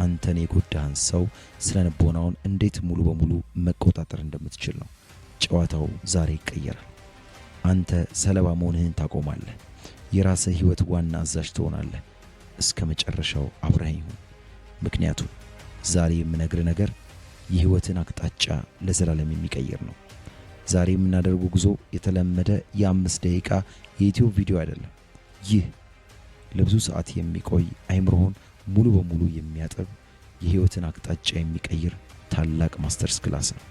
አንተን የጎዳህን ሰው ስለንቦናውን እንዴት ሙሉ በሙሉ መቆጣጠር እንደምትችል ነው። ጨዋታው ዛሬ ይቀየራል። አንተ ሰለባ መሆንህን ታቆማለህ። የራስህ ህይወት ዋና አዛዥ ትሆናለህ። እስከ መጨረሻው አብረኸኝ ሁን። ምክንያቱም ዛሬ የምነግርህ ነገር የህይወትን አቅጣጫ ለዘላለም የሚቀይር ነው። ዛሬ የምናደርገው ጉዞ የተለመደ የ5 ደቂቃ የዩቲዩብ ቪዲዮ አይደለም። ይህ ለብዙ ሰዓት የሚቆይ አይምሮህን ሙሉ በሙሉ የሚያጠብ የህይወትን አቅጣጫ የሚቀይር ታላቅ ማስተርስ ክላስ ነው።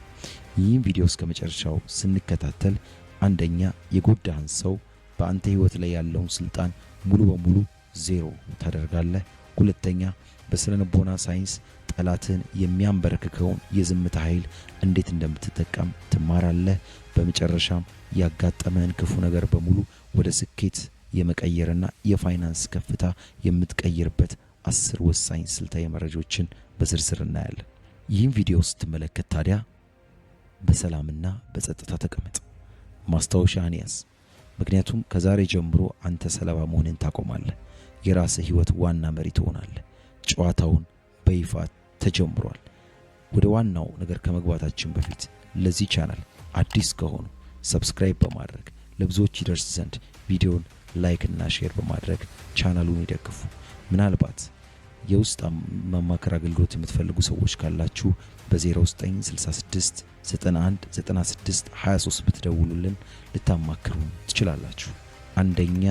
ይህን ቪዲዮ እስከ መጨረሻው ስንከታተል አንደኛ የጎዳህን ሰው በአንተ ህይወት ላይ ያለውን ስልጣን ሙሉ በሙሉ ዜሮ ታደርጋለህ። ሁለተኛ በስነልቦና ሳይንስ ጠላትን የሚያንበረክከውን የዝምታ ኃይል እንዴት እንደምትጠቀም ትማራለህ። በመጨረሻም ያጋጠመህን ክፉ ነገር በሙሉ ወደ ስኬት የመቀየርና የፋይናንስ ከፍታ የምትቀይርበት 10 ወሳኝ ስልታዊ መረጃዎችን በዝርዝር እናያለን። ይህን ቪዲዮ ስትመለከት ታዲያ በሰላምና በጸጥታ ተቀመጥ። ማስታወሻህን ያዝ። ምክንያቱም ከዛሬ ጀምሮ አንተ ሰለባ መሆንን ታቆማለህ። የራስህ ህይወት ዋና መሪ ትሆናለህ። ጨዋታውን በይፋ ተጀምሯል። ወደ ዋናው ነገር ከመግባታችን በፊት ለዚህ ቻናል አዲስ ከሆኑ ሰብስክራይብ በማድረግ ለብዙዎች ይደርስ ዘንድ ቪዲዮን ላይክ እና ሼር በማድረግ ቻናሉን ይደግፉ። ምናልባት የውስጥ ማማከር አገልግሎት የምትፈልጉ ሰዎች ካላችሁ በ0966 91 96 23 ብትደውሉልን ልታማክሩ ትችላላችሁ። አንደኛ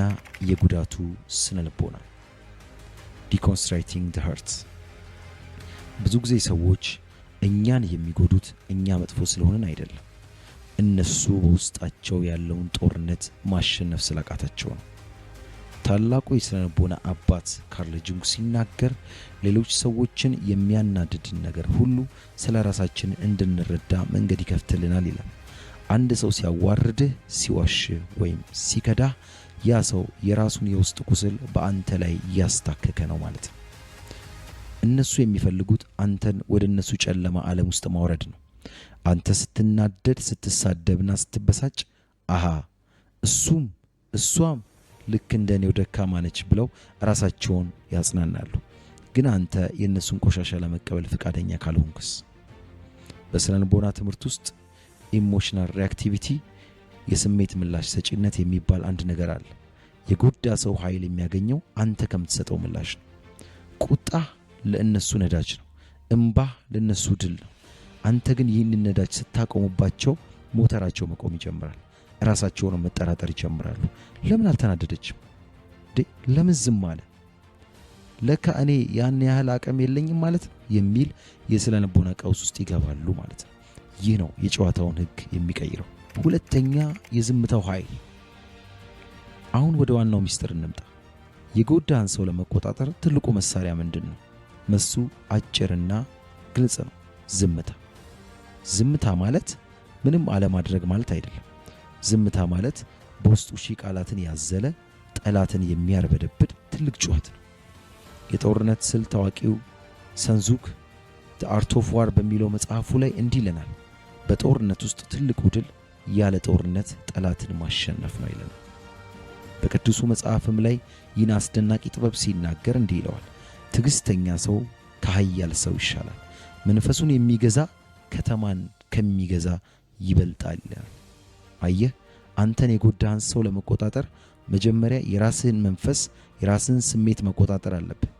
የጉዳቱ ስነልቦና ዲኮንስትራክቲንግ ዘ ሃርት። ብዙ ጊዜ ሰዎች እኛን የሚጎዱት እኛ መጥፎ ስለሆነን አይደለም፣ እነሱ በውስጣቸው ያለውን ጦርነት ማሸነፍ ስላቃታቸው ነው። ታላቁ የስነልቦና አባት ካርል ጁንግ ሲናገር ሌሎች ሰዎችን የሚያናድድን ነገር ሁሉ ስለ ራሳችን እንድንረዳ መንገድ ይከፍትልናል ይላል። አንድ ሰው ሲያዋርድህ፣ ሲዋሽህ ወይም ሲከዳህ ያ ሰው የራሱን የውስጥ ቁስል በአንተ ላይ እያስታከከ ነው ማለት ነው። እነሱ የሚፈልጉት አንተን ወደ እነሱ ጨለማ ዓለም ውስጥ ማውረድ ነው። አንተ ስትናደድ፣ ስትሳደብና ስትበሳጭ አሃ እሱም እሷም ልክ እንደኔው ደካማ ነች ብለው ራሳቸውን ያጽናናሉ። ግን አንተ የእነሱን ቆሻሻ ለመቀበል ፈቃደኛ ካልሆንክስ? በስነልቦና ትምህርት ውስጥ ኢሞሽናል ሪአክቲቪቲ የስሜት ምላሽ ሰጪነት የሚባል አንድ ነገር አለ። የጎዳ ሰው ኃይል የሚያገኘው አንተ ከምትሰጠው ምላሽ ነው። ቁጣ ለእነሱ ነዳጅ ነው። እንባህ ለእነሱ ድል ነው። አንተ ግን ይህንን ነዳጅ ስታቆሙባቸው ሞተራቸው መቆም ይጀምራል። ራሳቸውን መጠራጠር ይጀምራሉ። ለምን አልተናደደችም? ለምን ዝም አለ? ለካ እኔ ያን ያህል አቅም የለኝም ማለት ነው የሚል የስነልቦና ቀውስ ውስጥ ይገባሉ ማለት ነው። ይህ ነው የጨዋታውን ህግ የሚቀይረው። ሁለተኛ የዝምታው ኃይል። አሁን ወደ ዋናው ሚስጥር እንምጣ። የጎዳህን ሰው ለመቆጣጠር ትልቁ መሳሪያ ምንድን ነው? መሱ አጭርና ግልጽ ነው። ዝምታ። ዝምታ ማለት ምንም አለማድረግ ማለት አይደለም። ዝምታ ማለት በውስጡ ሺህ ቃላትን ያዘለ ጠላትን የሚያርበደብድ ትልቅ ጩኸት ነው። የጦርነት ስልት ታዋቂው ሰንዙክ ዘ አርት ኦፍ ዋር በሚለው መጽሐፉ ላይ እንዲህ ይለናል። በጦርነት ውስጥ ትልቁ ድል ያለ ጦርነት ጠላትን ማሸነፍ ነው ይለናል። በቅዱሱ መጽሐፍም ላይ ይህን አስደናቂ ጥበብ ሲናገር እንዲህ ይለዋል። ትዕግስተኛ ሰው ከኃያል ሰው ይሻላል፣ መንፈሱን የሚገዛ ከተማን ከሚገዛ ይበልጣል ይላል። አየህ፣ አንተን የጎዳህን ሰው ለመቆጣጠር መጀመሪያ የራስህን መንፈስ፣ የራስህን ስሜት መቆጣጠር አለብህ።